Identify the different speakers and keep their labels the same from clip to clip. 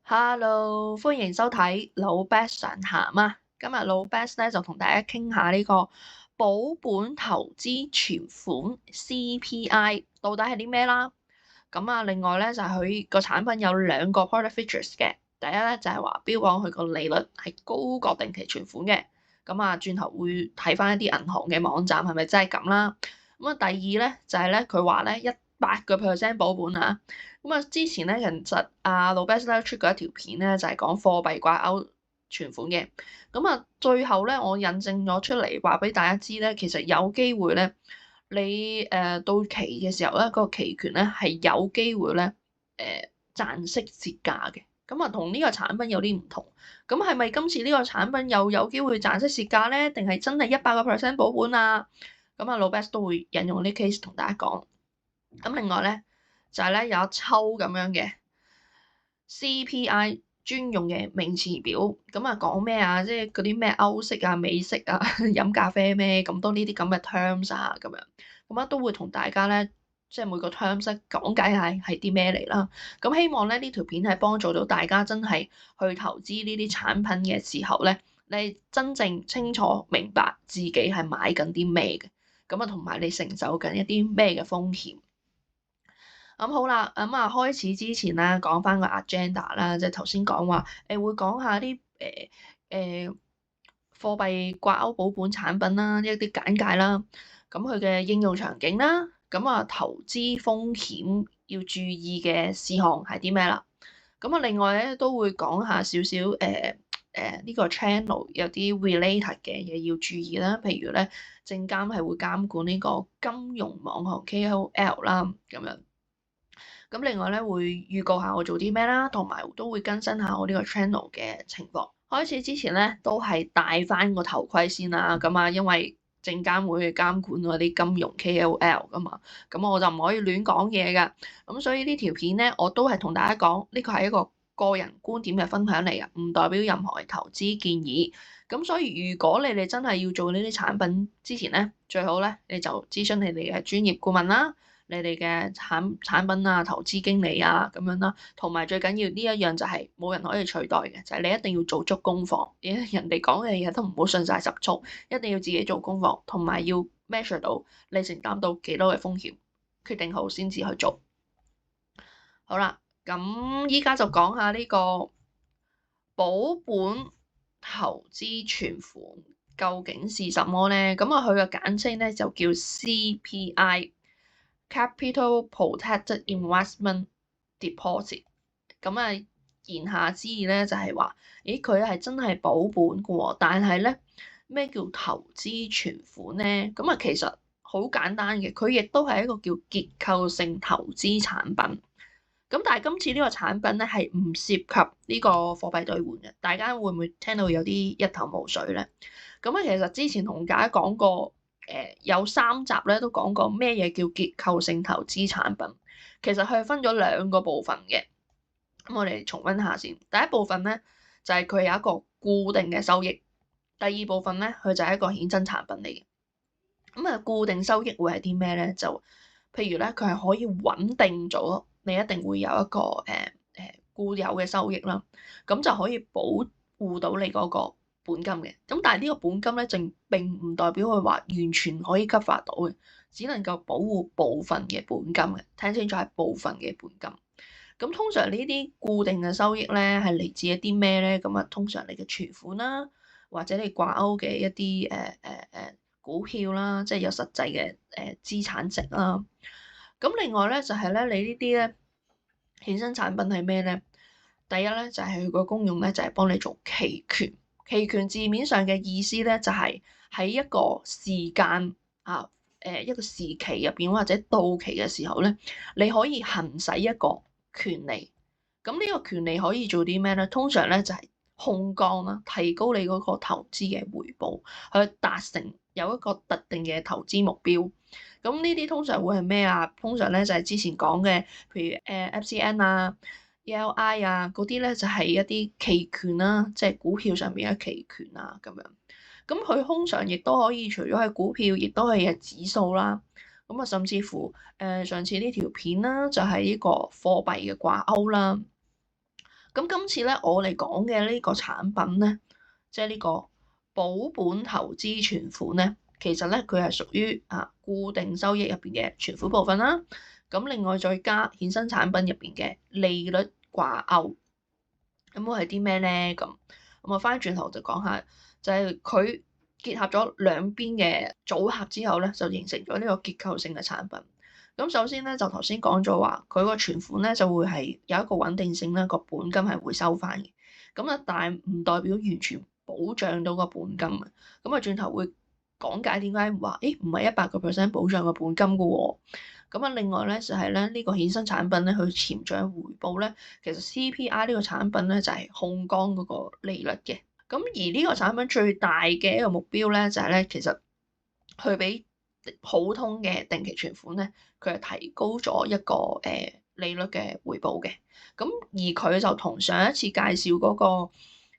Speaker 1: Hello，歡迎收睇老 Best 上談啊！今日老 Best 咧就同大家傾下呢個保本投資存款 CPI 到底係啲咩啦？另外咧就係佢個產品有兩個 product features 嘅。第一咧就係話標榜佢個利率係高過定期存款嘅。轉頭會睇翻一啲銀行嘅網站係咪真係咁啦？第二咧就係咧佢話咧100%保本啊！之前咧其實老 Best 咧出過一條片咧，就係講貨幣掛鈎存款嘅。最後咧我印證咗出嚟，話俾大家知咧，其實有機會咧，你到期嘅時候咧，個期權咧係有機會咧賺息蝕價嘅。同呢個產品有啲唔同。咁係咪今次呢個產品又有機會賺息蝕價咧？定係真係100%保本啊？老 Best 都會引用呢 case 同大家講。另外咧就係咧有一抽咁樣嘅 CPI 專用嘅名詞表，講咩啊？即係嗰啲咩歐式啊、美式啊、飲咖啡咩咁多呢啲咁嘅 terms 啊，都會同大家咧，即係每個 terms 講解下係啲咩嚟啦。希望咧呢條片係幫助到大家真係去投資呢啲產品嘅時候咧，你真正清楚明白自己係買緊啲咩嘅，同埋你承受緊一啲咩嘅風險。好啦，開始之前啦，講翻個 agenda 啦，即係頭先講話，會講下啲貨幣掛鈎保本產品啦，一啲簡介啦，佢嘅應用場景啦，投資風險要注意嘅事項係啲咩啦？另外咧都會講下少少呢個 channel 有啲 related 嘅嘢要注意啦，譬如咧證監係會監管呢個金融網紅 KOL 啦，咁樣。另外咧會預告下我做啲咩啦，同埋都會更新下我呢個 channel 嘅情況。開始之前咧都係戴翻個頭盔先啦，因為證監會去監管嗰啲金融 KOL 噶嘛，我就唔可以亂講嘢噶。所以呢條片咧我都係同大家講，呢個係一個個人觀點嘅分享嚟嘅，唔代表任何嘅投資建議。所以如果你哋真係要做呢啲產品之前咧，最好咧你就諮詢你哋嘅專業顧問啦。你哋嘅產品啊、投資經理啊咁樣啦，同埋最緊要呢一樣就係冇人可以取代嘅，就係你一定要做足功課，人哋講嘅嘢都唔好信晒十足，一定要自己做功課，同埋要 measure 到你承擔到幾多嘅風險，決定好先至去做。好啦，咁依家就講下呢個保本投資存款究竟是什麼呢？佢嘅簡稱咧就叫 CPI。Capital Protected Investment Deposit。言下之意咧就係話，佢係真係保本嘅喎，但係咧咩叫投資存款咧？其實好簡單嘅，佢亦都係一個叫結構性投資產品。但係今次呢個產品咧係唔涉及呢個貨幣兌換嘅，大家會唔會聽到有啲一頭霧水咧？其實之前同大家講過。有3集咧都講過咩嘢叫結構性投資產品，其實佢係分咗2個部分嘅。我哋重溫下先。第一部分咧就係佢有一個固定嘅收益，第二部分咧佢就係一個衍生產品嚟嘅。固定收益會係啲咩咧？就譬如咧佢係可以穩定咗，你一定會有一個固有嘅收益啦，咁就可以保護到你嗰個本金嘅。但係呢個本金咧，並唔代表佢話完全可以 cover 到嘅，只能夠保護部分嘅本金嘅。聽清楚係部分嘅本金。通常呢啲固定嘅收益咧係嚟自一啲咩咧？通常你嘅存款啦，或者你掛鈎嘅一啲股票啦，即係有實際嘅資產值啦。另外咧就係咧你呢啲咧衍生產品係咩咧？第一咧就係佢個功用咧就係幫你做期權。期權字面上嘅意思咧，就係喺一個時間一個時期入邊或者到期嘅時候咧，你可以行使一個權利。呢個權利可以做啲咩咧？通常咧就係控降啦，提高你嗰個投資嘅回報，去達成有一個特定嘅投資目標。呢啲通常會係咩啊？通常咧就係之前講嘅，譬如FCN 啊。ELI 啊，嗰啲咧就係一啲期權啦，即係股票上面嘅期權啊咁樣。佢通常亦都可以除咗係股票，亦都係指數啦。甚至乎上次呢條片啦，就係呢個貨幣嘅掛鈎啦。咁今次咧我嚟講嘅呢個產品咧，即係呢個保本投資存款咧，其實咧佢係屬於固定收益入邊嘅存款部分啦。咁另外再加衍生產品入邊嘅利率掛鈎，咁會係啲咩咧？咁我翻轉頭就講下，就係佢結合咗兩邊嘅組合之後咧，就形成咗呢個結構性嘅產品。咁首先咧就頭先講咗話，佢個存款咧就會係有一個穩定性啦，個本金係會收翻嘅。咁啊，但係唔代表完全保障到個本金啊。咁啊，轉頭會講解點解話，唔係100% 保障個本金嘅喎。咁啊，另外咧就係咧呢個衍生產品咧，佢潛在回報咧，其實 CPR 呢個產品咧就係控乾嗰個利率嘅。咁而呢個產品最大嘅一個目標咧，就係咧其實佢比普通嘅定期存款咧，佢係提高咗一個利率嘅回報嘅。咁而佢就同上一次介紹嗰個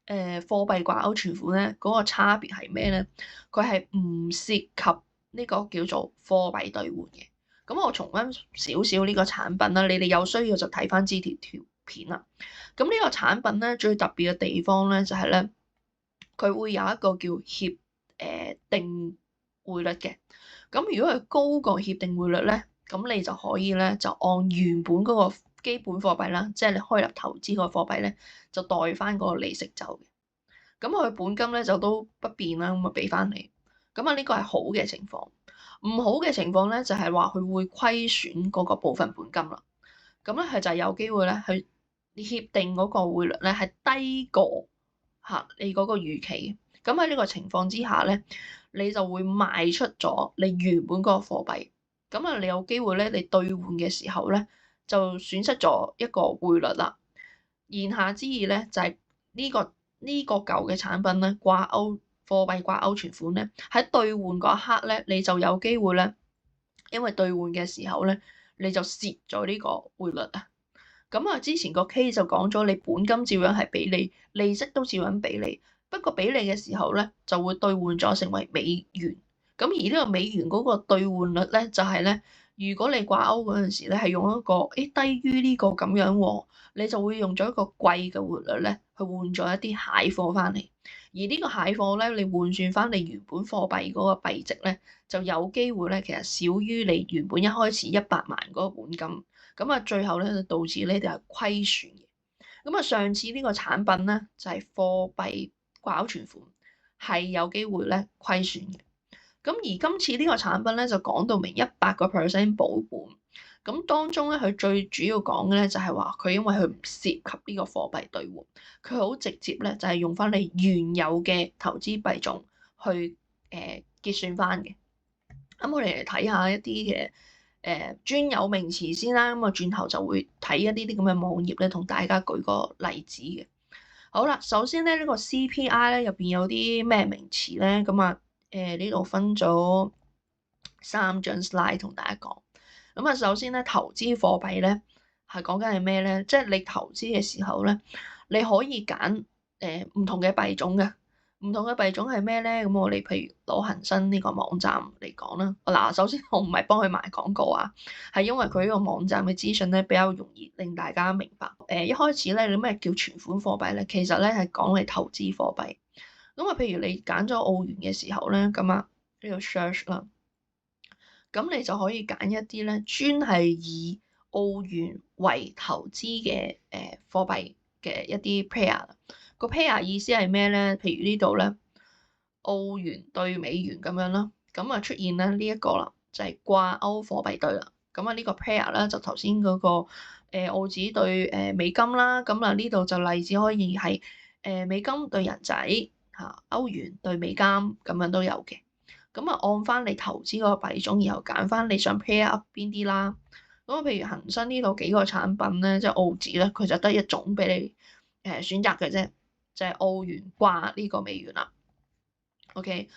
Speaker 1: 貨幣掛鈎存款咧，嗰個差別係咩咧？佢係唔涉及呢個叫做貨幣兌換嘅。咁我重溫少少呢個產品啦，你哋有需要就睇翻支條片啦。咁呢個產品咧最特別嘅地方咧就係咧，佢會有一個叫協定匯率嘅。咁如果佢高過協定匯率咧，咁你就可以咧就按原本嗰個基本貨幣啦，即係你開立投資個貨幣咧，就代翻嗰個利息走嘅。咁佢本金咧就都不變啦，咁啊俾翻你。咁啊呢個係好嘅情況。唔好嘅情況咧就係話佢會虧損嗰個部分本金啦。咁咧佢就有機會咧去協定嗰個匯率咧係低過你嗰個預期。咁喺呢個情況之下咧，你就會賣出咗你原本嗰個貨幣。咁啊，你有機會咧，你兌換嘅時候咧，就損失咗一個匯率啦。言下之意咧，就係呢個舊嘅產品咧，掛鈎貨幣掛鈎存款咧，喺兌換嗰一刻咧，你就有機會咧，因為兌換嘅時候咧，你就蝕咗呢個匯率啊。咁啊，之前個 K 就講咗，你本金照樣係俾你，利息都照樣俾你。不過俾你嘅時候咧，就會兌換咗成為美元。咁而呢個美元嗰個兌換率咧，就係咧，如果你掛鈎嗰陣時咧，係用一個低於呢個咁樣喎，你就會用咗一個貴嘅匯率咧，去換咗一啲蟹貨翻嚟。而呢個蟹貨咧，你換算翻你原本貨幣嗰個幣值咧，就有機會咧，其實少於你原本一開始100萬嗰個本金。咁啊，最後咧就導致你哋係虧損嘅。咁啊，上次呢個產品咧就係貨幣掛鈎存款係有機會咧虧損嘅。咁而今次呢個產品咧就講到明100% 保本。咁當中咧佢最主要講嘅咧就係話佢因為佢唔涉及呢個貨幣兌換，佢好直接咧就係用翻你原有嘅投資幣種去結算翻嘅。咁我哋嚟睇下一啲嘅專有名詞先啦，咁啊轉頭就會睇一啲咁嘅網頁咧，同大家舉個例子嘅。好啦，首先咧呢個 CPI 咧入邊有啲咩名詞咧？咁啊呢度分咗3張 slide 同大家講。咁啊首先咧投資貨幣咧係講緊係咩咧？即係你投資嘅時候咧，你可以揀唔同嘅幣種嘅。唔同嘅幣種係咩咧？咁我哋譬如攞恒生呢個網站嚟講啦。嗱，首先我唔係幫佢賣廣告啊，係因為佢呢個網站嘅資訊咧比較容易令大家明白。一開始咧，你咩叫存款貨幣咧？其實咧係講你投資貨幣。咁啊，譬如你揀咗澳元嘅時候咧，咁啊呢個 search 啦，咁你就可以揀一啲咧專係以澳元為投資嘅貨幣嘅一啲 pair。個 pair 意思係咩咧？譬如呢度咧，澳元對美元咁樣啦，咁啊出現咧呢一個啦，就係掛鈎貨幣對啦。咁啊呢個 pair 啦，就頭先嗰個澳紙對美金啦，咁啊呢度就例子可以係美金對人仔嚇，歐元對美金咁樣都有嘅。咁啊按翻你投資嗰個幣種，然後揀翻你想 pair up 邊啲啦。咁啊譬如恒生呢度幾個產品咧，即係澳紙咧，佢就得一種俾你選擇嘅啫。就係澳元掛呢個美元啦，OK，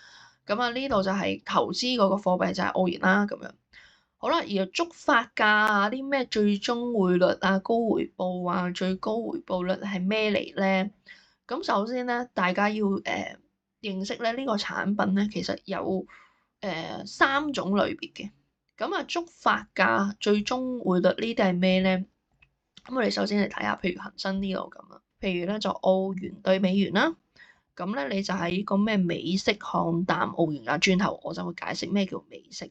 Speaker 1: 咁啊呢度就係投資嗰個貨幣就係澳元啦，咁樣好啦。而觸發價啊，啲咩最終匯率啊、高回報啊、最高回報率係咩嚟咧？咁首先咧，大家要認識咧呢個產品咧，其實有3種類別嘅。咁啊，觸發價、最終匯率呢啲係咩咧？咁我哋首先嚟睇下，譬如恒生呢度咁啦。譬如咧就澳元對美元啦。咁咧你就喺個咩美息看淡澳元啊，轉頭我就會解釋咩叫美息。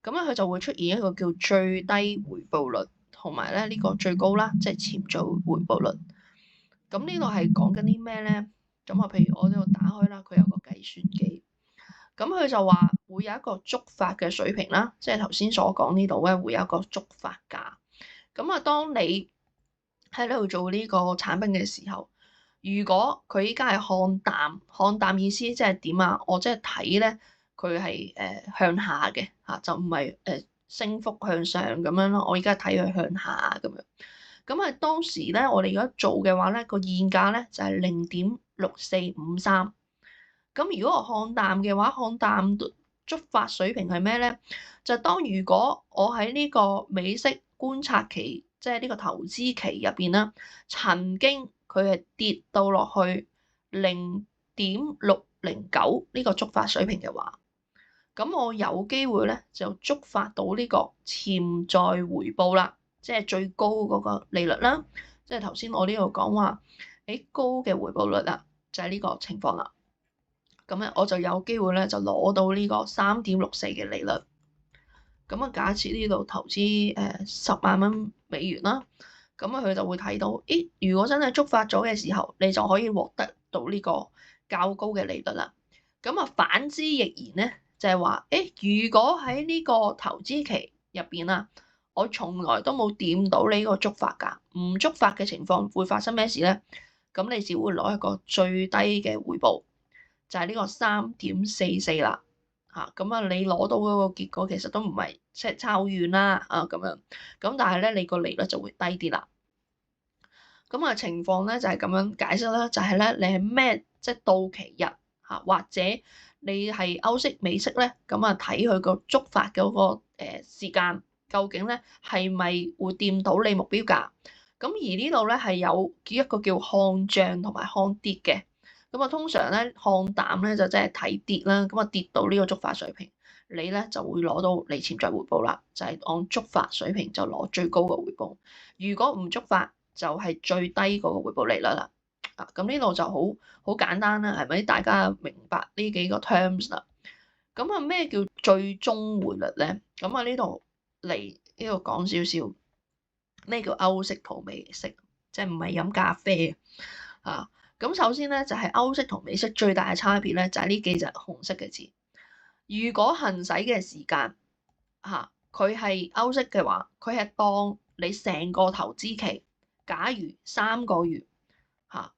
Speaker 1: 咁咧佢就會出現一個叫最低回報率，同埋咧呢個最高啦，即係潛在回報率。咁呢度係講緊啲咩咧？咁啊，譬如我呢度打開啦，佢有個計算機，咁佢就話會有一個觸發嘅水平啦，即係頭先所講呢度咧會有一個觸發價。咁啊，當你喺呢度做呢個產品嘅時候，如果佢依家係看淡意思即係點啊？我即係睇咧，佢係向下嘅嚇，就唔係升幅向上咁樣咯。我依家睇佢向下咁樣。咁啊，當時咧，我哋如果做嘅話咧，個現價咧就係0.6453。咁如果我看淡嘅話，看淡觸發水平係咩咧？就當如果我喺呢個美息觀察期，即係呢個投資期入邊啦，曾經佢係跌到落去0.609呢個觸發水平嘅話，咁我有機會咧就觸發到呢個潛在回報啦。即係最高嗰個利率啦，即係頭先我呢度講話，高嘅回報率啦，就係呢個情況啦。咁咧我就有機會咧就攞到呢個3.64嘅利率。咁啊，假設呢度投資10萬蚊美元啦，咁啊佢就會睇到，如果真係觸發咗嘅時候，你就可以獲得到呢個較高嘅利率啦。咁啊反之亦然咧，就係話，如果喺呢個投資期入邊啊，我從來都冇掂到你呢個觸發㗎，唔觸發嘅情況會發生咩事咧？咁你只會攞一個最低嘅回報，就係呢個3.44啦。咁啊，你攞到嗰個結果其實都唔係即係差好遠啦咁樣。咁但係咧，你個利率就會低啲啦。咁啊，情況咧就係咁樣解釋啦，就係咧你係咩即係到期日或者你係歐息美息咧，咁啊睇佢個觸發嗰個時間。究竟咧係咪會掂到你目標價？咁而呢度咧係有一個叫看漲同埋看跌嘅。咁啊，通常咧看淡咧就即係睇跌啦。咁啊跌到呢個觸發水平，你咧就會攞到你潛在回報啦。就係按觸發水平就攞最高嘅回報。如果唔觸發，就係最低嗰個回報利率啦。咁呢度就好簡單啦，係咪？大家明白呢幾個 terms 啦。咁啊，咩叫最終匯率咧？咁啊呢度嚟呢度講少少咩叫歐息同美息，即係唔係飲咖啡啊？咁首先咧就係歐息同美息最大嘅差別咧，就係呢幾隻紅色嘅字。如果行使嘅時間佢係歐息嘅話，佢係當你成個投資期，假如3個月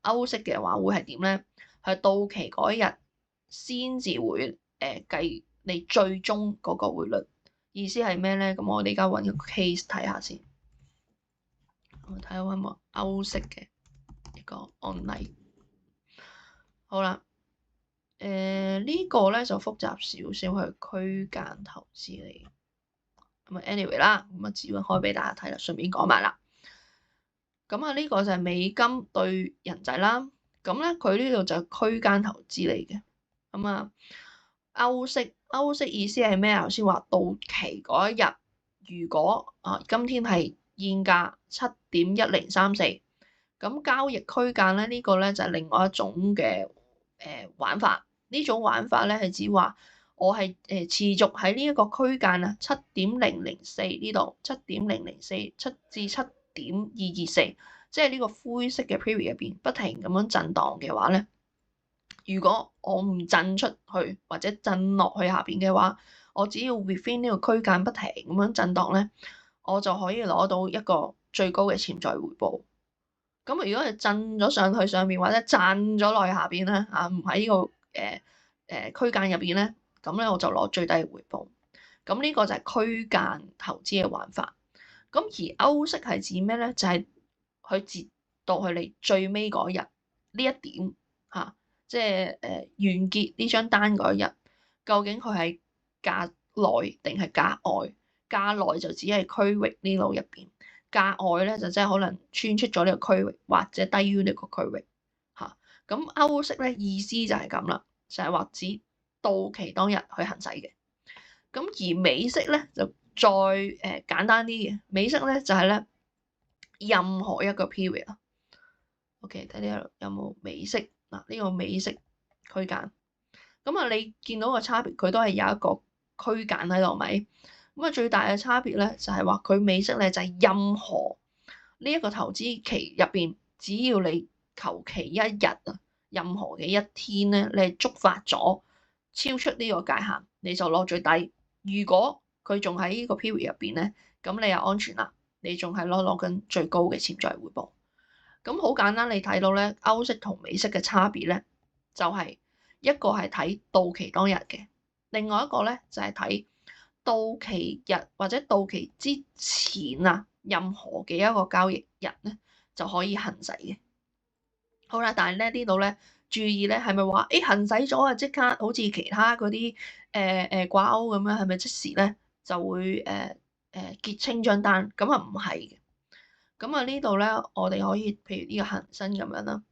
Speaker 1: 歐息嘅話，會係點咧？係到期嗰一日先至會計你最終嗰個匯率。意思係咩咧？咁我哋而家揾個 case 睇下先。我睇下有冇歐息嘅一個案例。好啦，呢個咧就複雜少少，係區間投資嚟。咁啊，anyway 啦，咁啊，只會開俾大家睇啦，順便講埋啦。咁啊，呢個就係美金對人仔啦。咁咧，佢呢度就係區間投資嚟嘅。咁啊，歐息意思係咩啊？頭先話到期嗰一日，如果今天係現價7.1034，咁交易區間咧呢個咧就係另外一種嘅玩法。呢種玩法咧係指話我係持續喺呢一個區間啊7.004呢度7.004至7.224，即係呢個灰色嘅 period 入邊不停咁樣震盪嘅話咧。如果我唔震出去或者震落去下邊嘅話，我只要 within 呢個區間不停咁樣震盪咧，我就可以攞到一個最高嘅潛在回報。咁如果係震咗上去上面或者震咗落去下邊咧，唔喺呢個區間入邊咧，咁咧我就攞最低嘅回報。咁呢個就係區間投資嘅玩法。咁而歐息係指咩咧？就係佢截到去你最尾嗰日呢一點即係完結呢張單嗰一日，究竟佢係價內定係價外？價內就只係區域呢度入邊，價外咧就即係可能穿出咗呢個區域或者低於呢個區域咁歐息咧意思就係咁啦，就係話指到期當日去行使嘅。咁而美息咧就再簡單啲嘅，美息咧就係咧任何一個 period OK，睇呢度有冇美式嗱？呢個美式區間，咁啊你見到個差別，佢都係有一個區間喺度咪？咁啊最大嘅差別咧就係話佢美式咧就係任何呢一個投資期入邊，只要你求其一日啊，任何嘅一天咧，你係觸發咗超出呢個界限，你就攞最低。如果佢仲喺呢個 period 入邊咧，咁你又安全啦，你仲係攞緊最高嘅潛在回報。咁好簡單，你睇到咧歐式同美式嘅差別咧，就係一個係睇到期當日嘅，另外一個咧就係睇到期日或者到期之前啊，任何嘅一個交易日咧就可以行使嘅。好啦，但係咧呢度咧注意咧，係咪話行使咗啊即刻好似其他嗰啲掛鈎咁樣，係咪即時咧就會結清張單？咁啊唔係嘅。咁啊呢度咧，我哋可以譬如呢個恒生咁樣啦，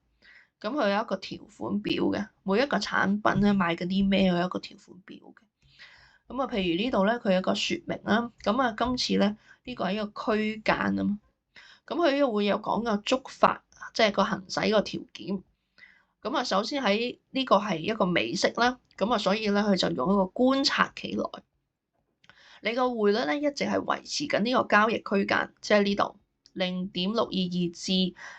Speaker 1: 咁佢有一個條款表嘅，每一個產品咧賣緊啲咩，佢有一個條款表嘅。咁啊，譬如呢度咧，佢有一個説明啦。咁啊，今次咧呢個係一個區間啊嘛。咁佢呢個會有講個觸發，即係個行使個條件。咁啊，首先喺呢個係一個美式啦。咁啊，所以咧佢就用一個觀察期內，你個匯率咧一直係維持緊呢個交易區間，即係呢度。0.622至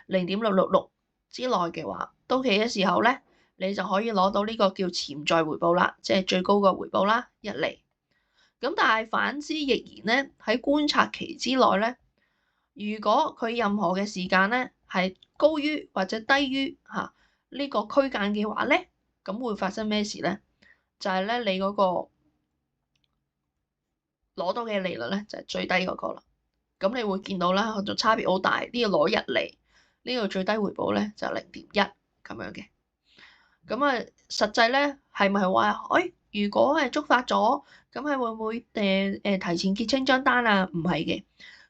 Speaker 1: 0.666之內嘅話，到期嘅時候咧，你就可以攞到呢個叫潛在回報啦，即係最高嘅回報啦，1厘。咁但係反之亦然咧，喺觀察期之內咧，如果佢任何嘅時間咧係高於或者低於呢個區間嘅話咧，咁會發生咩事咧？就係咧你嗰個攞到嘅利率咧就係最低嗰個啦。咁你會見到啦，就差別好大。呢個攞1厘，呢個最低回報咧就0.1咁樣嘅。咁啊，實際咧係咪話，如果係觸發咗，咁係會唔會提前結清張單啊？唔係嘅。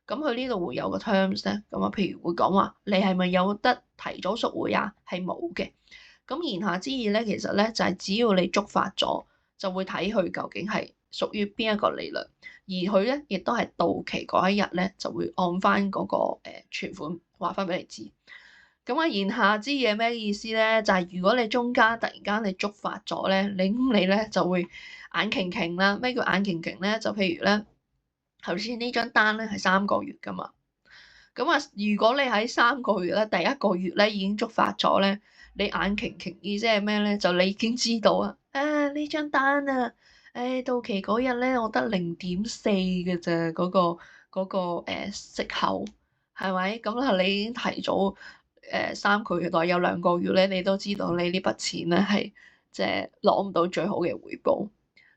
Speaker 1: 咁佢呢度會有個 terms 咧，咁啊，譬如會講話你係咪有得提早贖回啊？係冇嘅。咁言下之意咧，其實咧就係只要你觸發咗，就會睇佢究竟係屬於邊一個利率。而佢咧，亦都係到期嗰一日咧，就會按翻嗰個存款話翻俾你知。咁啊，言下之意咩意思咧？就係如果你中間突然間你觸發咗咧，你咧就會眼擎擎啦。咩叫眼擎擎咧？就譬如咧，頭先呢張單咧係3個月噶嘛。咁啊，如果你喺3個月咧，第一個月咧已經觸發咗咧，你眼擎擎意思係咩咧？就你已經知道啊，呢張單啊〜到期嗰日咧，我得0.4嘅啫，嗰個息口係咪？咁啊，你已經提早3個月內有2個月咧，你都知道你呢筆錢咧係即係攞唔到最好嘅回報。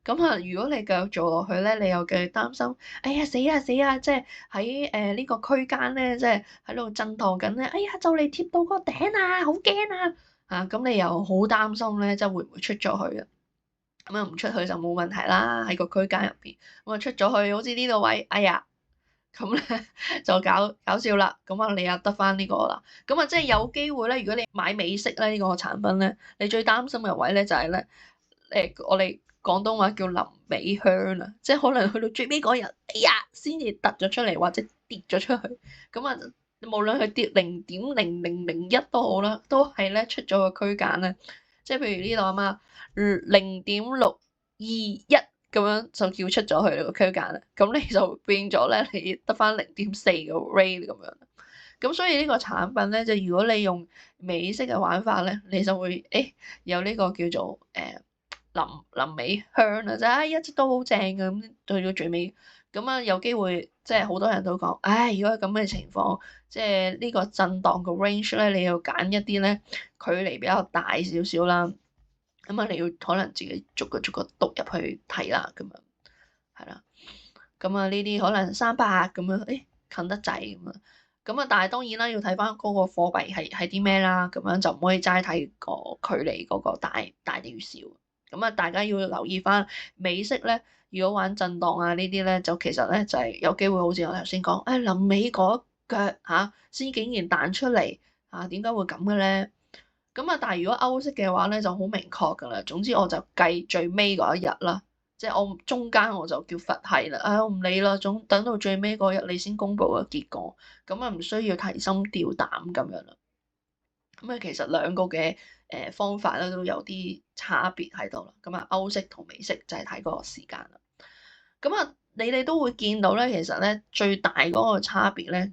Speaker 1: 咁啊，如果你繼續做落去咧，你又繼續擔心，哎呀死啊死啊！即係喺呢個區間咧，即係喺度震盪緊咧，哎呀就嚟貼到個頂啊，好驚啊！咁你又好擔心咧，即係會唔會出咗去啊？咁啊唔出去就冇問題啦，喺個區間入邊。咁啊出咗去，好似呢度位，哎呀，咁咧就搞笑啦。咁啊你又得翻呢個啦。咁啊即係有機會咧，如果你買美式咧呢個產品咧，你最擔心嘅位咧就係咧，我哋廣東話叫臨尾香啊，即係可能去到最尾嗰日，哎呀先至突咗出嚟或者跌咗出去。咁啊無論佢跌0.0001都好啦，都係咧出咗個區間咧。即係譬如呢度啊嘛。0.621咁樣就叫出咗去個區間啦，咁你就變咗咧，你得翻0.4個 rate 咁樣。咁所以呢個產品咧，就如果你用美式嘅玩法咧，你就會有呢個叫做臨尾香啊，就一直都好正嘅，咁到咗最尾，咁啊有機會即係好多人都講，如果係咁嘅情況，即係呢個震盪嘅 range 咧，你要揀一啲咧距離比較大少少啦。咁啊，你要可能自己逐個讀入去睇啦，咁樣係啦。咁啊，呢啲可能300咁樣，近得滯咁啊。咁啊，但係當然啦，要睇翻嗰個貨幣係啲咩啦。咁樣就唔可以齋睇個距離嗰個大定少。咁啊，大家要留意翻美式咧。如果玩震盪啊呢啲咧，就其實咧就係有機會好似我頭先講，臨尾嗰腳先竟然彈出嚟點解會咁嘅咧？咁啊，但係如果歐式嘅話咧，就好明確㗎啦。總之我就計最尾嗰一日啦，即係我中間我就叫佛系啦。我唔理啦，等到最尾嗰日你先公佈個結果，咁啊唔需要提心吊膽咁樣啦。咁啊，其實兩個嘅方法咧都有啲差別喺度啦。咁啊，歐式同美式就係睇嗰個時間啦。咁啊，你哋都會見到咧，其實咧最大嗰個差別咧，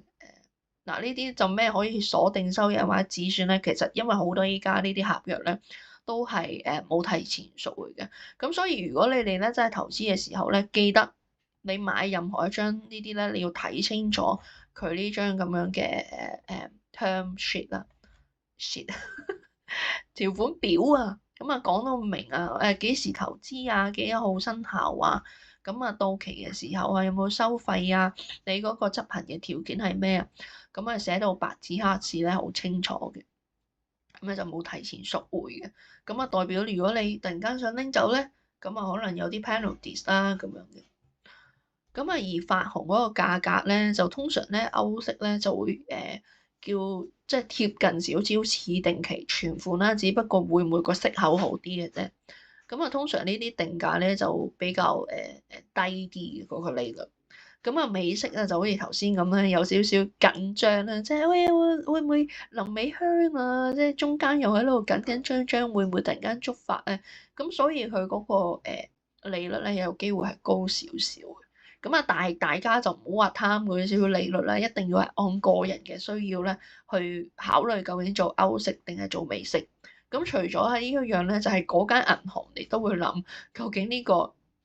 Speaker 1: 嗱呢啲就咩可以鎖定收益或者止損咧？其實因為好多依家呢啲合約咧都係冇提前贖回嘅。咁所以如果你哋咧真係投資嘅時候咧，記得你買任何一張呢啲咧，你要睇清楚佢呢張咁樣嘅term sheet 啦，sheet 條款表啊，咁啊講到明啊，幾時投資啊，幾多號生效啊，咁啊到期嘅時候啊，有冇收費啊，你嗰個執行嘅條件係咩啊？咁啊寫到白紙黑字咧，好清楚嘅，咁咧就冇提前贖回嘅，咁啊代表如果你突然間想拎走咧，咁啊可能有啲 penalties 啦咁樣嘅。咁啊，而發行嗰個價格咧，就通常咧歐式咧就會叫即係貼近少少似定期存款啦，只不過會唔會個息口好啲嘅啫。咁啊，通常呢啲定價咧就比較低啲嘅嗰個利率。咁啊，美式咧就好似頭先咁咧，有少少緊張啦，即係喂會唔會臨尾香啊？即係中間又喺度緊張張，會唔會突然間觸發咧？咁所以佢嗰個利率咧有機會係高少少嘅。咁啊，大家就唔好話貪嗰啲少少利率啦，一定要係按個人嘅需要咧去考慮究竟做歐式定係做美式。咁除咗係呢一樣咧，就係嗰間銀行你都會諗究竟呢個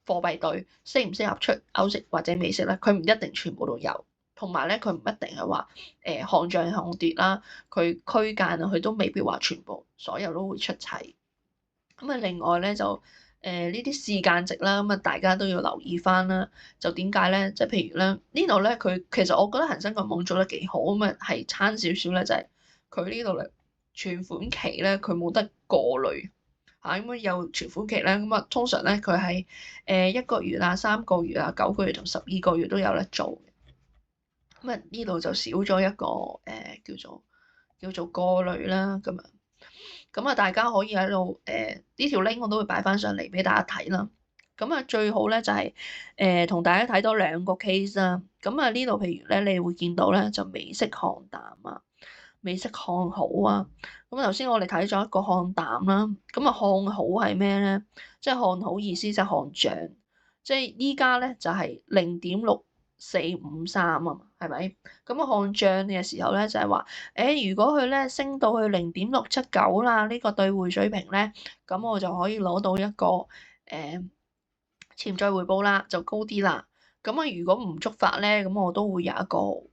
Speaker 1: 貨幣對適唔適合出歐式或者美式咧？佢唔一定全部都有，同埋咧佢唔一定係話看漲看跌啦，佢區間啊佢都未必話全部所有都會出齊。咁啊，另外咧就呢啲時間值啦，咁啊大家都要留意翻啦。就點解咧？即係譬如咧呢度咧，佢其實我覺得恒生個網做得幾好，咁啊係差少少咧，就係佢呢度咧存款期咧，佢冇得過濾嚇，咁啊有存款期咧，咁啊通常咧佢係1個月啊、3個月啊、9個月同12個月都有得做嘅。咁啊呢度就少咗一個叫做過濾啦咁樣。咁啊，大家可以喺度呢條 link 我都會擺翻上嚟俾大家睇啦。咁啊，最好咧就係同大家睇多兩個 case 啦。咁啊，呢度譬如咧，你會見到咧就美式看淡啊，美式看好啊。咁頭先我哋睇咗一個看淡啦，咁啊看好係咩咧？即係看好意思即係看漲，即係依家咧就係0.6453啊嘛，係咪？咁啊看漲嘅時候咧就係話，如果佢咧升到去0.679啦，呢個兌匯水平咧，咁我就可以攞到一個潛在回報啦，就高啲啦。咁啊如果唔觸發咧，咁我都會有一個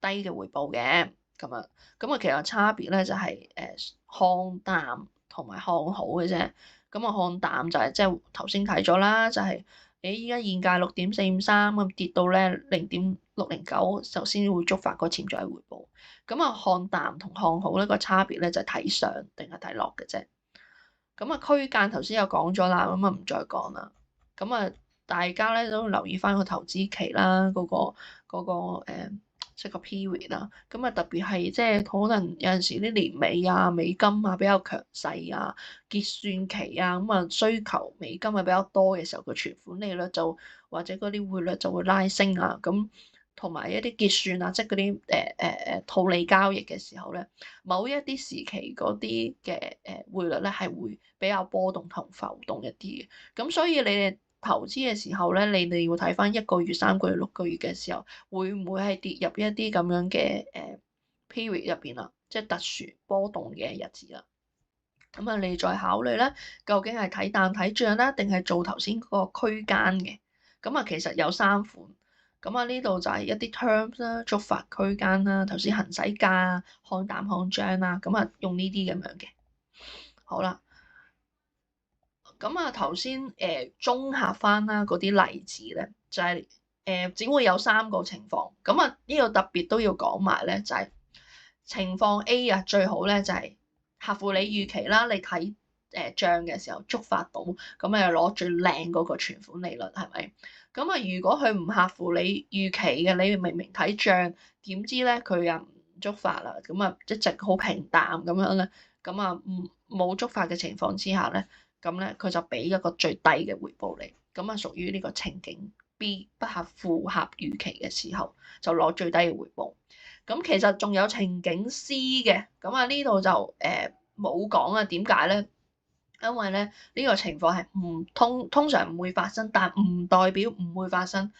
Speaker 1: 低嘅回報嘅。咁啊其實差別咧就係看淡同埋看好嘅啫。咁啊看淡就係即係頭先睇咗啦，就係依家現價6.453咁跌到咧0.609就先會觸發個潛在回報。咁啊看淡同看好呢個差別咧就係睇上定係睇落嘅啫。咁啊區間頭先有講咗啦，咁啊唔再講啦。咁啊大家咧都留意翻個投資期啦，嗰個即係個 period 啦。咁啊特別係即係可能有陣時啲年尾啊美金啊比較強勢啊結算期啊，咁啊需求美金啊比較多嘅時候，個存款利率就或者嗰啲匯率就會拉升啊。咁同埋一啲結算啊，即係嗰啲套利交易嘅時候咧，某一啲時期嗰啲嘅匯率咧係會比較波動同浮動一啲嘅。咁所以你哋投資嘅時候咧，你哋要睇翻1個月、3個月、6個月嘅時候，會唔會係跌入一啲咁樣嘅period 入邊啦，即係特殊波動嘅日子啦。咁啊，你再考慮咧，究竟係睇淡睇漲啦，定係做頭先嗰個區間嘅？咁啊，其實有3款。咁啊，呢度就係一啲 terms 啦，觸發區間啦，頭先行使價啊、看淡看漲啦，咁啊用呢啲咁樣嘅。好啦，咁啊頭先綜合翻啦嗰啲例子咧，就係只會有3個情況。咁啊呢個特別都要講埋咧，就係情況 A 啊，最好咧就係合乎你預期啦，你睇帳嘅時候觸發到，咁啊攞最靚嗰個存款利率係咪？咁啊，如果佢唔合乎你預期嘅，你明明睇帳，點知咧佢又唔觸發啦，咁啊一直好平淡咁樣咧，咁啊冇觸發嘅情況之下咧，咁咧佢就俾一個最低嘅回報你，咁啊屬於呢個情景 B 不合乎預期嘅時候，就攞最低嘅回報。咁其實仲有情景 C 嘅，咁啊呢度就冇講啊，點解咧？因為咧呢個情況係通常唔會發生，但唔代表唔會發生。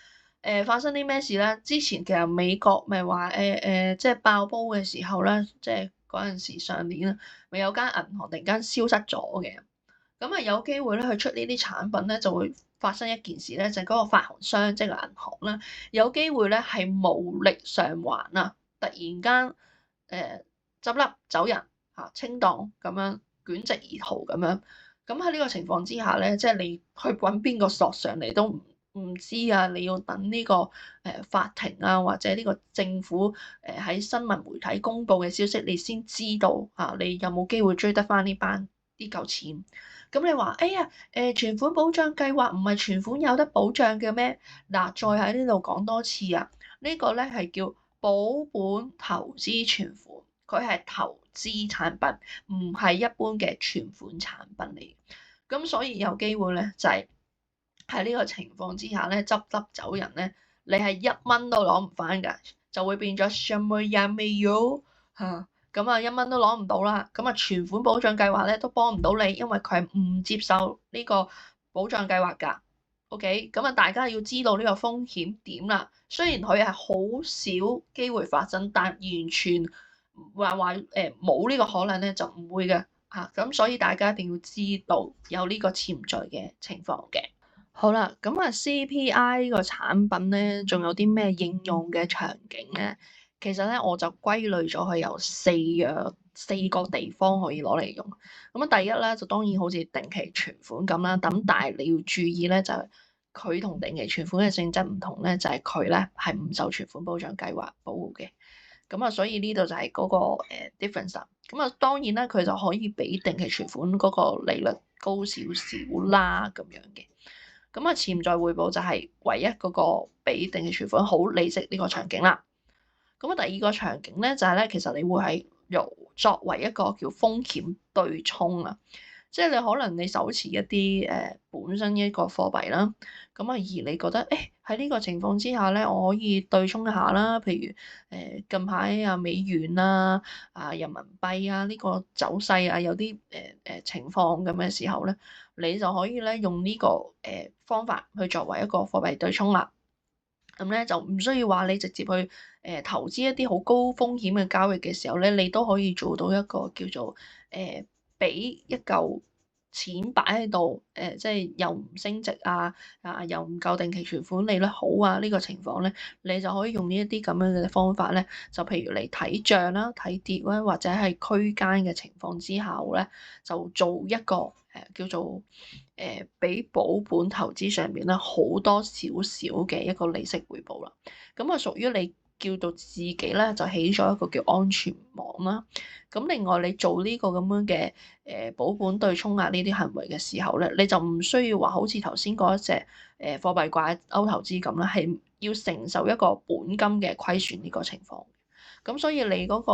Speaker 1: 發生啲咩事咧？之前其實美國咪話即係爆煲嘅時候咧，即係嗰陣時上年啊，咪有間銀行突然間消失咗嘅。咁啊有機會咧，佢出呢啲產品咧，就會發生一件事咧，就係嗰個發行商即係個銀行啦，有機會咧係無力償還啊，突然間執笠走人嚇清檔咁樣捲席而逃咁樣。咁喺呢個情況之下咧，即係你去揾邊個索上嚟都唔知啊！你要等呢個法庭啊，或者呢個政府喺新聞媒體公佈嘅消息，你先知道啊，你有冇機會追得翻呢嚿錢？咁你話，哎呀，存款保障計劃唔係存款有得保障嘅咩？嗱，再喺呢度講多次啊，呢個咧係叫保本投資存款，佢係投資產品，唔係一般嘅存款產品嚟。咁所以有機會咧，就係喺呢個情況之下咧，執笠走人咧，你係一蚊都攞唔翻㗎，就會變咗什麼也沒有嚇。咁啊，一蚊都攞唔到啦。咁啊，存款保障計劃咧都幫唔到你，因為佢係唔接受呢個保障計劃㗎。OK，咁啊，大家要知道呢個風險點啦。雖然佢係好少機會發生，但完全話冇呢個可能咧，就唔會嘅嚇。咁所以大家一定要知道有呢個潛在嘅情況嘅。好啦，咁啊 CPI 呢個產品咧，仲有啲咩應用嘅場景咧？其實咧，我就歸類咗佢有四個地方可以攞嚟用。咁啊，第一咧就當然好似定期存款咁啦，咁但係你要注意咧，就係佢同定期存款嘅性質唔同咧，就係佢咧係唔受存款保障計劃保護嘅。咁啊，所以呢度就係嗰個difference 啦。咁啊，當然啦，佢就可以比定期存款嗰個利率高少少啦，咁樣嘅。咁啊，潛在回報就係唯一嗰個比定期存款好利息呢個場景啦。咁啊，第二個場景咧就係咧，其實你會係作為一個叫風險對沖啊，即係你可能你手持一啲本身一個貨幣啦，咁啊而你覺得誒喺呢個情況之下咧，我可以對沖一下啦，譬如近排啊美元啊人民幣啊呢個走勢啊有啲情況咁嘅時候咧，你就可以咧用呢個方法去作為一個貨幣對沖啦。咁咧就唔需要話你直接去投資一啲好高風險嘅交易嘅時候咧，你都可以做到一個叫做俾一嚿錢擺喺度，即係又唔升值又唔夠定期存款利率好啊呢個情況咧，你就可以用呢一啲咁樣嘅方法咧，就譬如你睇漲啦、睇跌啦，或者係區間嘅情況之下咧，就做一個叫做比保本投資上面咧好多少少嘅一個利息回報啦。咁啊，屬於你叫做自己咧就起咗一個叫安全網啦。咁另外你做呢個咁樣嘅保本對沖呢啲行為嘅時候咧，你就唔需要話好似頭先嗰一隻貨幣掛鈎投資咁啦，係要承受一個本金嘅虧損呢個情況。咁所以你嗰個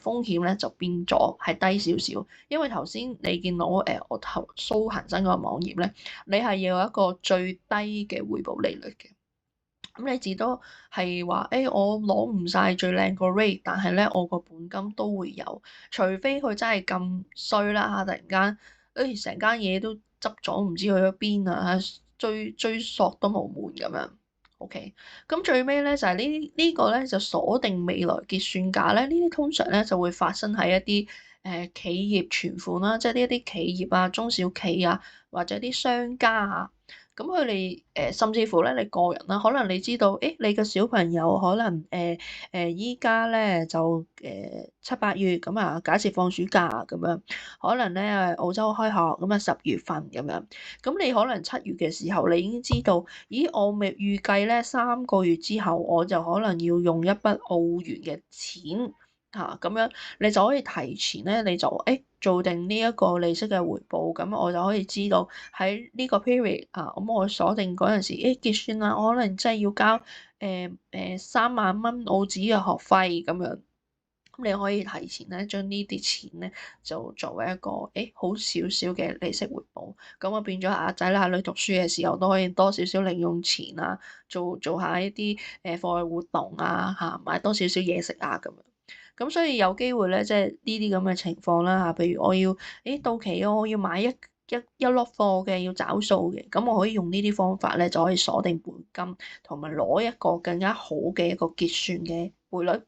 Speaker 1: 風險咧就變咗係低少少，因為頭先你見到我投蘇恒生個網頁咧，你係要有一個最低嘅回報利率嘅。咁你至多係話我攞唔晒最靚個 rate，但係咧我個本金都會有，除非佢真係咁衰啦嚇，突然間成間嘢都執咗，唔知去咗邊啊，追索都冇門咁樣。OK，咁最尾咧就係呢個咧就鎖定未來結算價咧，呢啲通常咧就會發生喺一啲企業存款啦，即係呢一啲企業啊、中小企啊或者啲商家啊。咁佢哋甚至乎咧，你個人啦，可能你知道，你嘅小朋友可能依家咧就7、8月咁啊，假設放暑假咁樣，可能咧澳洲開學咁啊10月份咁樣，咁你可能7月嘅時候，你已經知道，咦，我咪預計咧3個月之後，我就可能要用一筆澳元嘅錢。咁樣你就可以提前咧，你就做定呢一個利息嘅回報，咁我就可以知道喺呢個 period 咁我鎖定嗰陣時，結算啦，我可能真係要交3萬蚊澳紙嘅學費咁樣。你可以提前咧將呢啲錢咧就作為一個好少少嘅利息回報，咁啊變咗阿仔啦阿女讀書嘅時候都可以多少少零用錢啊，做下一啲課外活動啊嚇，買多少少嘢食啊咁樣。咁所以有機會咧，即係呢啲咁嘅情況啦嚇，譬如我要到期我要買一粒貨嘅要找數嘅，咁我可以用呢啲方法咧就可以鎖定本金，同埋攞一個更加好嘅一個結算嘅匯率。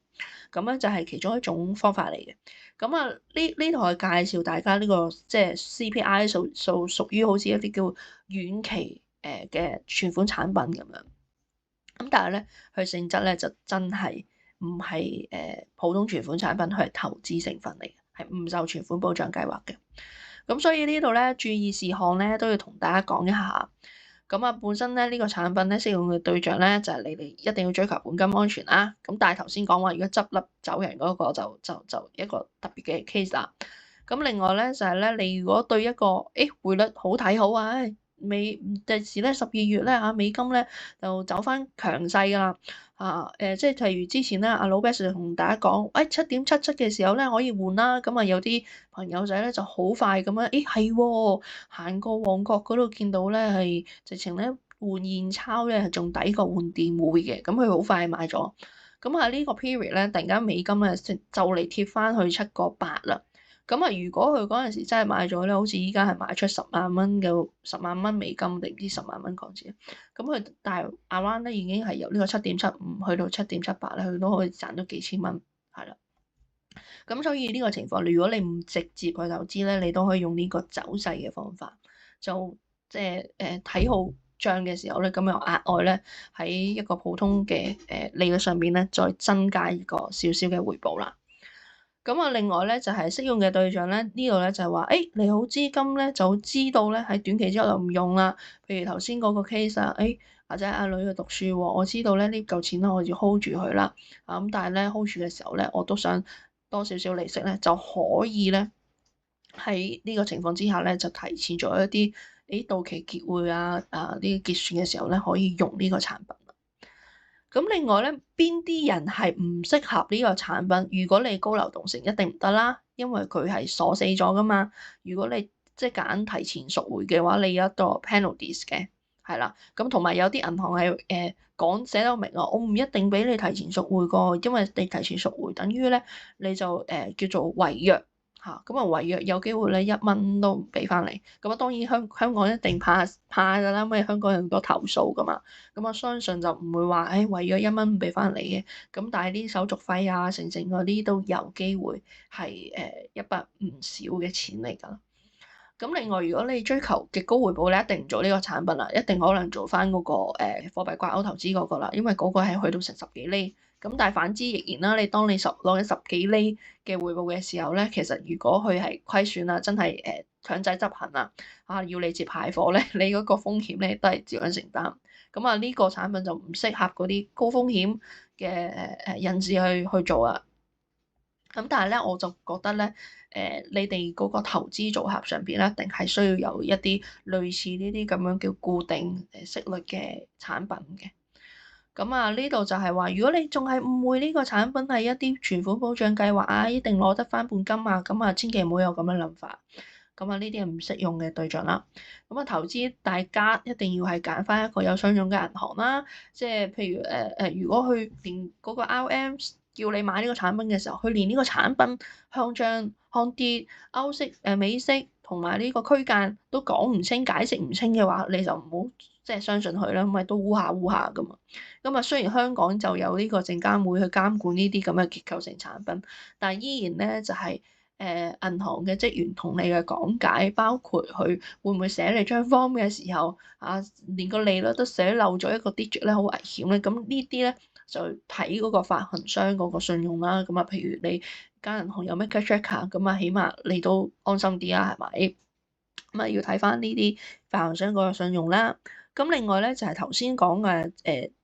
Speaker 1: 咁樣就係其中一種方法嚟嘅。咁啊，呢度係介紹大家呢個即係 CPI 屬於好似一啲叫遠期嘅存款產品咁樣。咁但係咧，佢性質咧就真係唔係普通存款產品，佢係投資成分嚟嘅，係唔受存款保障計劃嘅。咁所以呢度咧注意事項咧都要同大家講一下。咁啊，本身咧呢個產品咧適用嘅對象咧就係你哋一定要追求本金安全啦。咁但係頭先講話，如果執笠走人嗰個就一個特別嘅 case 啦。咁另外咧就係咧，你如果對一個匯率好睇好啊，第時咧12月咧美金咧就走翻強勢㗎啦。即係例如之前咧阿老 Best 就同大家講，7.77嘅時候咧可以換啦。咁啊有啲朋友仔咧就好快咁樣，係喎，行過旺角嗰度見到咧係直情咧換現鈔咧係仲抵過換電匯嘅，咁佢好快買咗。咁喺呢個 period 咧，突然間美金咧就嚟貼翻去7.8啦。咁啊，如果佢嗰陣時真係買咗咧，好似依家係賣出10萬蚊美金定唔知10萬蚊港紙，咁佢但係 around 咧已經係由呢個7.75去到7.78咧，佢都可以賺到幾千蚊，係啦。咁所以呢個情況，如果你唔直接去投資咧，你都可以用呢個走勢嘅方法，就即係睇好漲嘅時候咧，咁又額外咧喺一個普通嘅利率上邊咧，再增加一個少少嘅回報啦。咁啊，另外咧就係適用嘅對象咧，呢度咧就係話，利好資金咧就知道咧喺短期之後就唔用啦。譬如頭先嗰個 case 啊，或者阿女去讀書喎，我知道咧呢嚿錢咧我要 hold 住佢啦。咁但係咧 hold 住嘅時候咧，我都想多少少利息咧，就可以咧喺呢個情況之下咧，就提前做一啲到期結匯啊，呢個結算嘅時候咧，可以用呢個產品。咁另外咧，邊啲人係唔適合呢個產品？如果你高流動性一定唔得啦，因為佢係鎖死咗噶嘛。如果你即係揀提前贖回嘅話，你有一個 penalties 嘅，係啦。咁同埋有啲銀行係講寫得明啊，我唔一定俾你提前贖回個，因為你提前贖回等於咧你就叫做違約。咁啊違約有機會咧1蚊都唔俾翻你，咁啊當然香港一定怕㗎啦，因為香港人多投訴㗎嘛，咁我相信就唔會話違約1蚊唔俾翻你嘅，咁但係啲手續費啊成嗰啲都有機會係一筆唔少嘅錢嚟㗎。咁另外，如果你追求極高回報，你一定唔做呢個產品啦，一定可能做翻嗰個貨幣掛鈎投資嗰個啦，因為嗰個係去到成10幾厘。咁但係反之亦然啦，當你攞緊10幾厘嘅回報嘅時候咧，其實如果佢係虧損啦，真係強制執行啊，要你接蟹貨咧，你嗰個風險咧都係照樣承擔。咁啊，呢個產品就唔適合嗰啲高風險嘅人士去做啊。咁但係咧，我就覺得咧，你哋嗰個投資組合上邊咧，一定係需要有一啲類似呢啲咁樣叫固定息率嘅產品嘅。咁啊，呢度就係話，如果你仲係誤會呢個產品係一啲存款保障計劃啊，一定攞得翻本金啊，咁啊，千祈唔好有咁嘅諗法。咁啊，呢啲係唔適用嘅對象啦。咁啊，投資大家一定要係揀翻一個有信用嘅銀行啦。即係譬如如果佢連嗰個 RM 叫你買呢個產品嘅時候，佢連呢個產品向漲看跌、歐息、美息同埋呢個區間都講唔清、解釋唔清嘅話，你就唔好即係相信佢啦，咁咪都烏下烏下噶嘛。咁啊，雖然香港就有呢個證監會去監管呢啲咁嘅結構性產品，但係依然咧就係銀行嘅職員同你嘅講解，包括佢會唔會寫你張 form 嘅時候連個利率都寫漏咗一個 digit 咧，好危險咧。咁呢啲咧就睇嗰個發行商嗰個信用啦。咁啊，譬如你間銀行有咩 check 卡，咁啊，起碼你都安心啲啦，係咪？咁啊，要睇翻呢啲發行商嗰個信用啦。咁另外咧就係頭先講嘅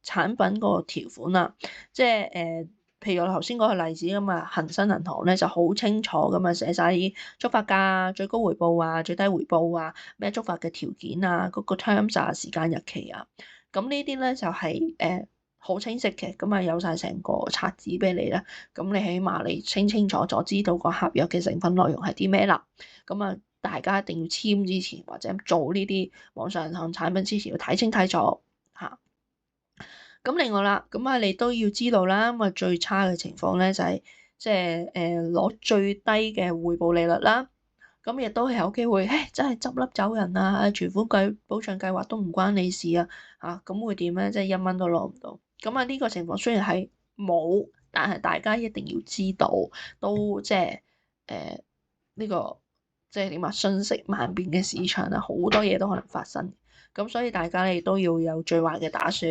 Speaker 1: 產品嗰個條款啦，即係譬如我頭先嗰個例子咁啊，恒生銀行咧就好清楚咁啊寫晒啲觸發價、最高回報啊、最低回報啊、咩觸發嘅條件啊、嗰個 terms 啊、時間日期啊，咁呢啲咧就係好清晰嘅，咁啊有晒成個冊子俾你啦。咁你起碼你清清楚楚知道個合約嘅成分內容係啲咩啦。咁啊，大家一定要簽之前或者做呢啲網上銀行產品之前要睇清睇楚嚇。咁另外啦，咁啊你都要知道啦，咁啊最差嘅情況咧就係即係攞最低嘅回報利率啦。咁亦都係有機會，真係執笠走人啊！存款保障計劃都唔關你事啊！咁會點咧？即係1蚊都攞唔到。咁啊，呢個情況雖然係冇，但係大家一定要知道，都即係呢個即係點啊？瞬息萬變嘅市場啊，好多嘢都可能發生。咁所以大家亦都要有最壞嘅打算，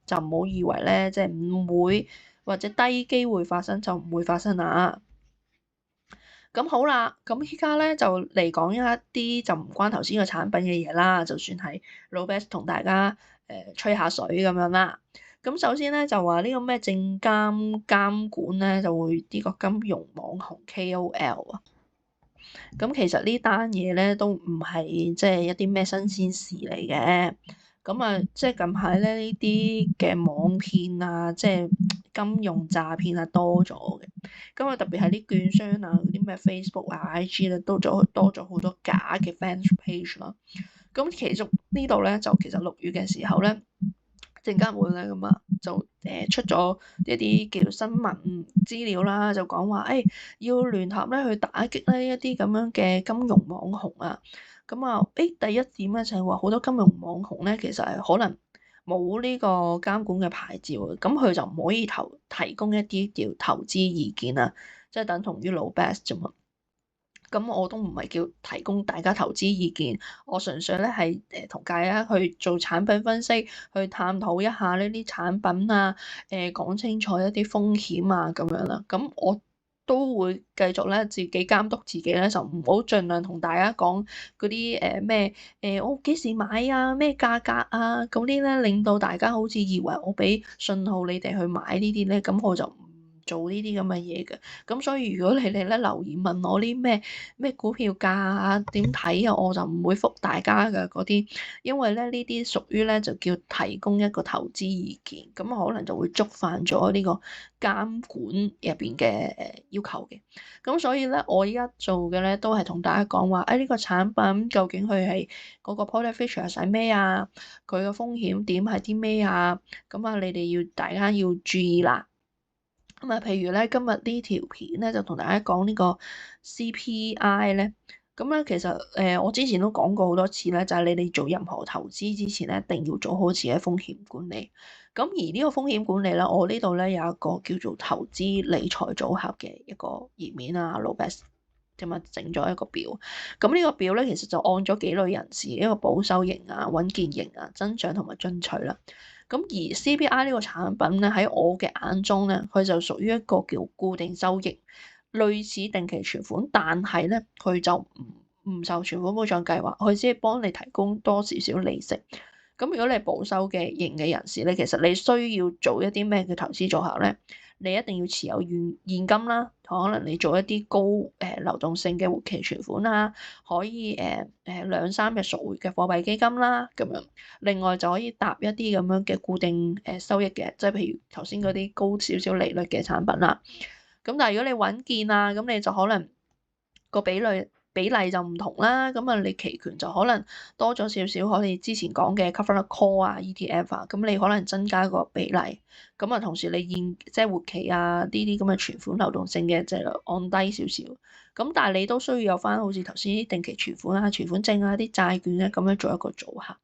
Speaker 1: 就唔好以為咧，即係唔會或者低機會發生就唔會發生啊！咁好啦，咁依家咧就嚟講一啲就唔關頭先個產品嘅嘢啦，就算係老 Best 同大家吹下水咁樣啦。咁首先咧就話呢個咩證監監管咧就會呢個金融網紅 KOL 啊。咁其實呢單嘢咧都唔係即係一啲咩新鮮事嚟嘅。咁啊，即係近排咧呢啲嘅網騙啊，即係金融詐騙啊多咗嘅。咁啊，特別係啲券商啊，嗰啲咩 Facebook 啊、IG 咧，都多咗好多假嘅 fans page 啦。咁其中呢度咧，就其實6月嘅時候咧，證監會咧咁啊，就出咗一啲叫新聞資料啦，就講話要聯合咧去打擊呢一啲咁樣嘅金融網紅啊。咁啊，第一點咧就係話好多金融網紅咧，其實係可能冇呢個監管嘅牌照嘅，咁佢就唔可以提供一啲叫投資意見啊，即係等同於老 Best 啫嘛。咁我都唔係叫提供大家投資意見，我純粹咧係同大家去做產品分析，去探討一下呢啲產品啊，講清楚一啲風險啊咁樣啦。咁我都會繼續咧自己監督自己咧，就唔好盡量同大家講嗰啲咩我幾時買啊，咩價格啊，嗰啲咧令到大家好似以為我俾信號你哋去買呢啲咧，咁我就唔做呢啲咁嘅嘢嘅。咁所以如果你哋咧留言問我啲咩股票價啊點睇啊，我就唔會覆大家嘅嗰啲，因為咧呢啲屬於咧就叫提供一個投資意見，咁可能就會觸犯咗呢個監管入邊嘅要求嘅。咁所以咧我依家做嘅咧都係同大家講話，呢個產品究竟佢係嗰個 product feature 係咩啊？佢嘅風險點係啲咩啊？咁啊，你哋大家要注意啦。咁啊，譬如咧，今日呢條片咧就同大家講呢個 CPI 咧。咁咧其實我之前都講過好多次咧，就係你哋做任何投資之前咧，一定要做好自己嘅風險管理。咁而呢個風險管理咧，我呢度咧有一個叫做投資理財組合嘅一個頁面啊，老 Best 咁啊整咗一個表。咁呢個表咧其實就按咗幾類人士，一個保守型啊、穩健型啊、增長同埋進取啦。咁而 CPI 呢個產品咧，喺我嘅眼中咧，佢就屬於一個叫固定收益，類似定期存款，但係咧佢就唔受存款保障計劃，佢只係幫你提供多少少利息。咁如果你係保守嘅型嘅人士咧，其實你需要做一啲咩嘅投資組合咧？你一定要持有現金啦，可能你做一啲高流動性嘅活期存款啦，可以2-3日贖回嘅貨幣基金啦咁樣。另外就可以搭一啲咁樣嘅固定收益嘅，即係譬如頭先嗰啲高少少利率嘅產品啦。咁但係如果你穩健啊，咁你就可能個比例就唔同啦。咁啊，你期權就可能多咗少少，可能之前講嘅 covered call 啊、ETF 啊，咁你可能增加個比例。咁啊，同時你即係活期啊呢啲咁嘅存款流動性嘅，就按低少少。咁但係你都需要有翻好似頭先啲定期存款啊、存款證啊、啲債券咧咁樣做一個組合。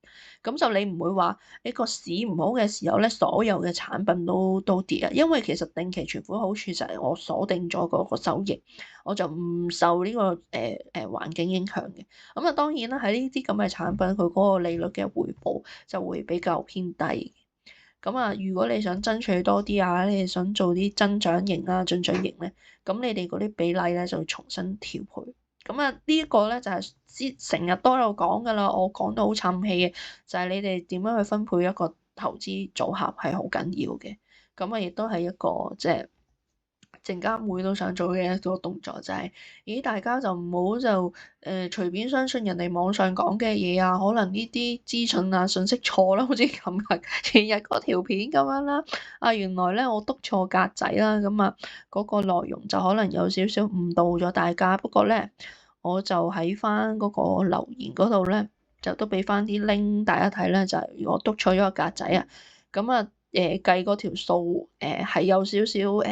Speaker 1: 咁就你唔會話呢個市唔好嘅時候咧，所有嘅產品都跌啊。因為其實定期存款好處就係我鎖定咗嗰個收益，我就唔受呢個環境影響嘅。咁啊，當然啦，喺呢啲咁嘅產品，佢嗰個利率嘅回報就會比較偏低。咁啊，如果你想爭取多啲啊，你哋想做啲增長型啊、進取型咧，咁你哋嗰啲比例咧就要重新調配。咁啊，呢一個咧就係成日都有講噶啦，我講到好沉氣嘅，就係你哋點樣去分配一個投資組合係好緊要嘅。咁啊，亦都係一個即係證監會都想做嘅一個動作就係、咦，大家就唔好就隨便相信人哋網上講嘅嘢啊，可能呢啲資訊啊信息錯啦，好似前日嗰條片咁樣啦，啊原來咧我篤錯格仔啦，咁啊嗰個內容就可能有少少誤導咗大家，不過咧我就喺翻嗰個留言嗰度咧，就都俾翻啲 link 大家睇咧，就係、如果篤錯咗個格仔啊，咁啊〜計嗰條數係有少少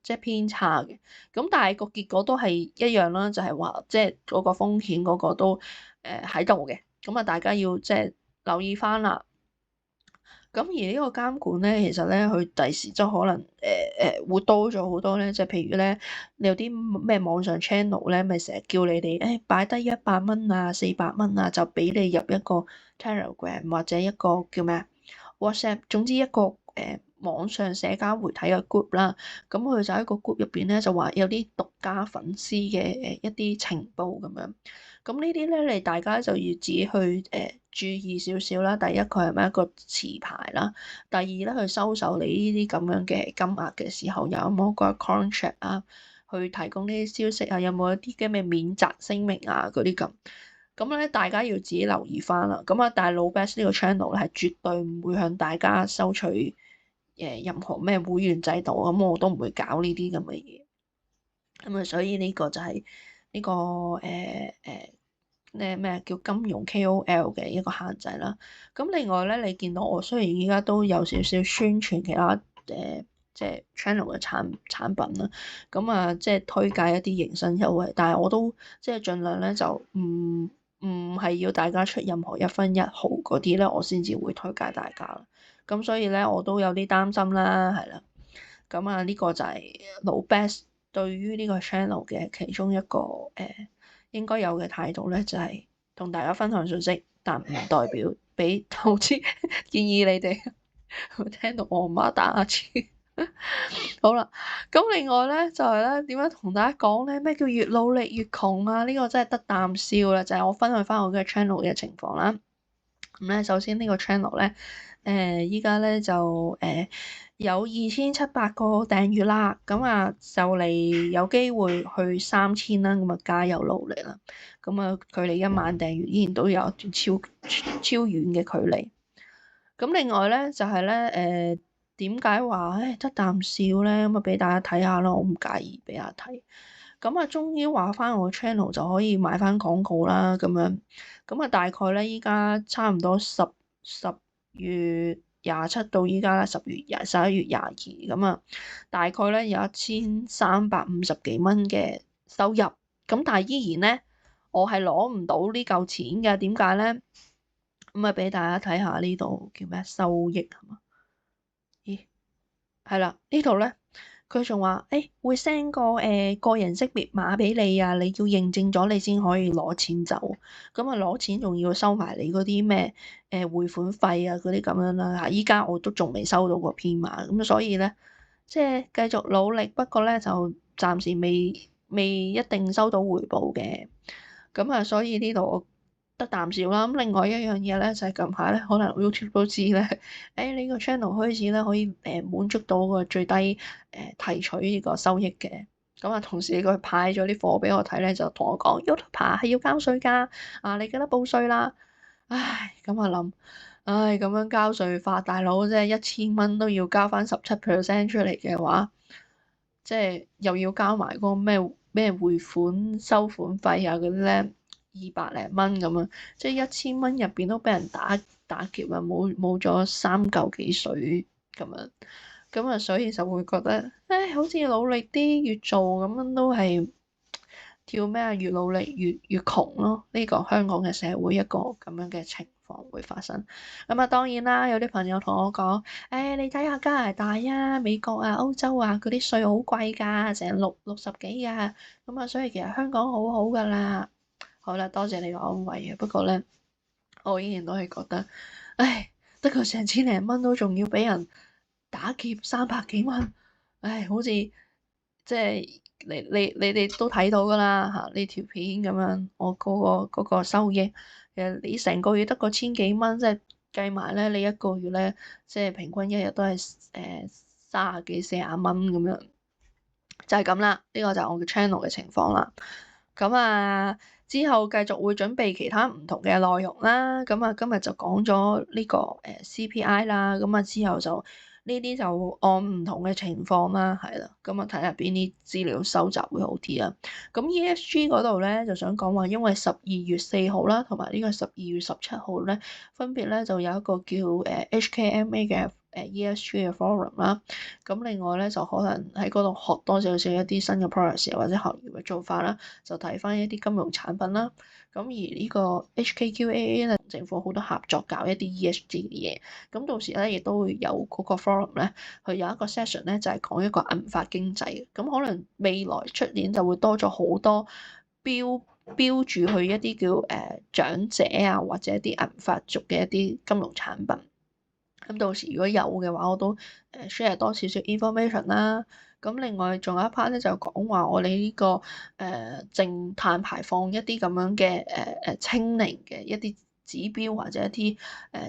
Speaker 1: 即係偏差嘅，咁但係個結果都係一樣啦，就係話即係嗰個風險嗰個都喺度嘅，咁啊大家要即係留意翻啦。咁而呢個監管咧，其實咧佢第時即係可能會多咗好多咧，即係譬如咧，你有啲咩網上 channel 咧，咪成日叫你哋擺低100蚊啊、400蚊啊，就俾你入一個 Telegram 或者一個叫咩啊？WhatsApp，總之一個網上社交媒體嘅 group 啦，咁佢就喺個 group 入邊咧就話有啲獨家粉絲嘅一啲情報咁樣，咁呢啲咧你大家就要自己去注意少少啦。第一，佢係咪一個持牌啦？第二咧，佢收受你呢啲咁樣嘅金額嘅時候，有冇個 contract 啊？去提供呢啲消息啊？有冇一啲嘅咩免責聲明啊？嗰啲咁。咁咧，大家要自己留意翻啦。咁啊，但係老 best 呢個 channel 咧係絕對唔會向大家收取任何咩會員制度，咁我都唔會搞呢啲咁嘅嘢。咁啊，所以呢個就係呢個咩叫金融 KOL 嘅一個限制啦。咁另外咧，你見到我雖然依家都有少少宣傳其他即係 channel 嘅產品啦，咁啊即係推介一啲迎新優惠，但係我都即係盡量咧就唔係要大家出任何一分一毫嗰啲咧，我先至會推介大家啦。咁所以咧，我都有啲擔心啦，係啦。咁啊，呢個就係老 best 對於呢個 channel 嘅其中一個應該有嘅態度咧，就係同大家分享信息，但唔代表俾投資建議你哋。聽到我媽打下字。好啦，咁另外咧就係咧點樣同大家講咧？咩叫越努力越窮啊？呢個真係得啖笑啦！就係我分享翻我嘅 channel 嘅情況啦。咁咧，首先呢個 channel 咧，依家咧就有2700個訂閱啦。咁啊，就嚟有機會去3000啦。咁啊，加油努力啦！咁啊，距離1萬訂閱依然都有一段超遠嘅距離。咁另外咧就係咧點解話得啖笑咧？咁啊俾大家睇下咯，我唔介意俾大家睇。咁啊，終於話翻我 channel 就可以買翻廣告啦，咁樣。咁啊，大概咧依家差唔多10月27到依家咧11月22咁啊，大概咧有1350幾蚊嘅收入。咁但係依然咧，我係攞唔到呢嚿錢嘅，點解咧？咁啊，俾大家睇下呢度叫咩收益係嘛？咦，係啦，呢度咧佢仲話會 send 個個人識別碼俾你啊，你要認證咗你先可以攞錢走。咁啊，攞錢仲要收埋你嗰啲咩匯款費啊嗰啲咁樣啦嚇。依家我都仲未收到個編碼，咁所以咧即係繼續努力，不過咧就暫時未一定收到回報嘅。咁啊，所以呢度我得啖笑啦。咁另外一樣嘢咧，就係近排咧，可能 YouTube 都知咧，你個 channel 開始咧可以滿足到個最低提取呢個收益嘅。咁啊，同時佢派咗啲貨俾我睇咧，就同我講 YouTuber 係要交稅㗎，啊你記得報稅啦。唉，咁啊諗，咁樣交稅法，大佬即係1000蚊都要交翻17% 出嚟嘅話，即係又要交埋嗰個咩匯款收款費啊嗰啲咧，200零蚊咁啊，即係1000蚊入邊都俾人打劫啊，冇咗3嚿幾水咁樣，咁啊所以就會覺得，好似努力啲越做咁樣都係叫咩啊？越努力越窮咯，呢個香港嘅社會一個咁樣嘅情況會發生。咁啊當然啦，有啲朋友同我講，你睇下加拿大啊、美國啊、歐洲啊嗰啲稅好貴㗎，成60幾㗎，咁啊所以其實香港好好㗎啦。好啦，多謝你個安慰啊。不過咧，我依然都係覺得，得個成千零蚊都仲要俾人打劫300幾蚊，好似即係你哋都睇到㗎啦嚇，呢條片咁樣，我嗰個收益，其實你成個月得個千幾蚊，即係計埋咧，你一個月咧，即係平均一日都係30幾40蚊咁樣。就係咁啦，呢個就係我嘅 channel 嘅情況啦。咁啊，之後繼續會準備其他唔同嘅內容啦。咁啊，今日就講咗呢個CPI 啦。咁啊，之後就呢啲就按唔同嘅情況啦，係啦。咁啊，睇下邊啲資料收集會好啲啊。咁 ESG 嗰度咧就想講話，因為12月4號啦，同埋呢個12月17號咧，分別咧就有一個叫HKMA 嘅ESG 嘅 forum 啦。咁另外咧就可能喺嗰度學多少少一啲新嘅 policy 或者行業嘅做法啦，就睇翻一啲金融產品啦。咁而呢個 HKQAA 咧，同政府好多合作搞一啲 ESG 嘅嘢。咁到時咧亦都會有嗰個 forum 咧，佢有一個 session 咧就係講一個銀髮經濟。咁可能未來出年就會多咗好多標注去一啲叫長者啊，或者一啲銀髮族嘅一啲金融產品。咁到時如果有嘅話，我都share 多少少 information 啦。咁另外仲有一 part 咧，就講話我哋呢個淨碳排放一啲咁樣嘅清零嘅一啲指標或者一啲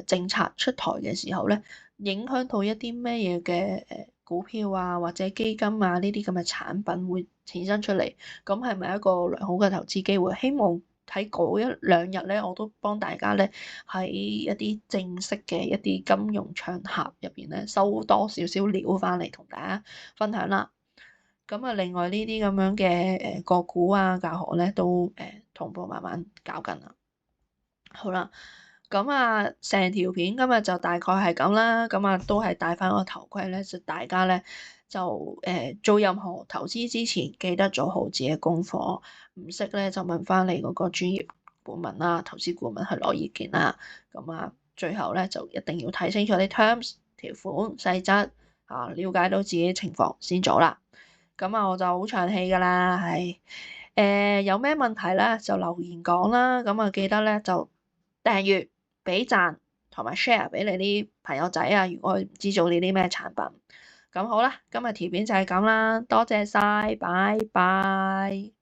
Speaker 1: 政策出台嘅時候咧，影響到一啲咩嘢嘅股票啊或者基金啊呢啲咁嘅產品會產生出嚟，咁係咪一個良好嘅投資機會？希望喺嗰一兩日咧，我都幫大家咧喺一啲正式嘅一啲金融場合入邊咧，收多少少料翻嚟同大家分享啦。咁啊，另外呢啲咁樣嘅個股啊教學咧，都同步慢慢搞緊啦。好啦，咁啊，成條片今日就大概係咁啦。咁啊，都係戴翻個頭盔咧，就大家咧就做任何投資之前，記得做好自己嘅功課。唔識咧就問翻你嗰個專業顧問啦，投資顧問去攞意見啦。咁啊，最後咧就一定要睇清楚啲 terms 條款細則啊，了解到自己情況先做啦。咁啊，我就好長氣㗎啦，係有咩問題咧就留言講啦。咁啊，記得咧就訂閱、俾讚同埋 share 俾你啲朋友仔啊。如果佢唔知做呢啲咩產品，咁好啦，今日條片就係咁啦，多謝晒，拜拜。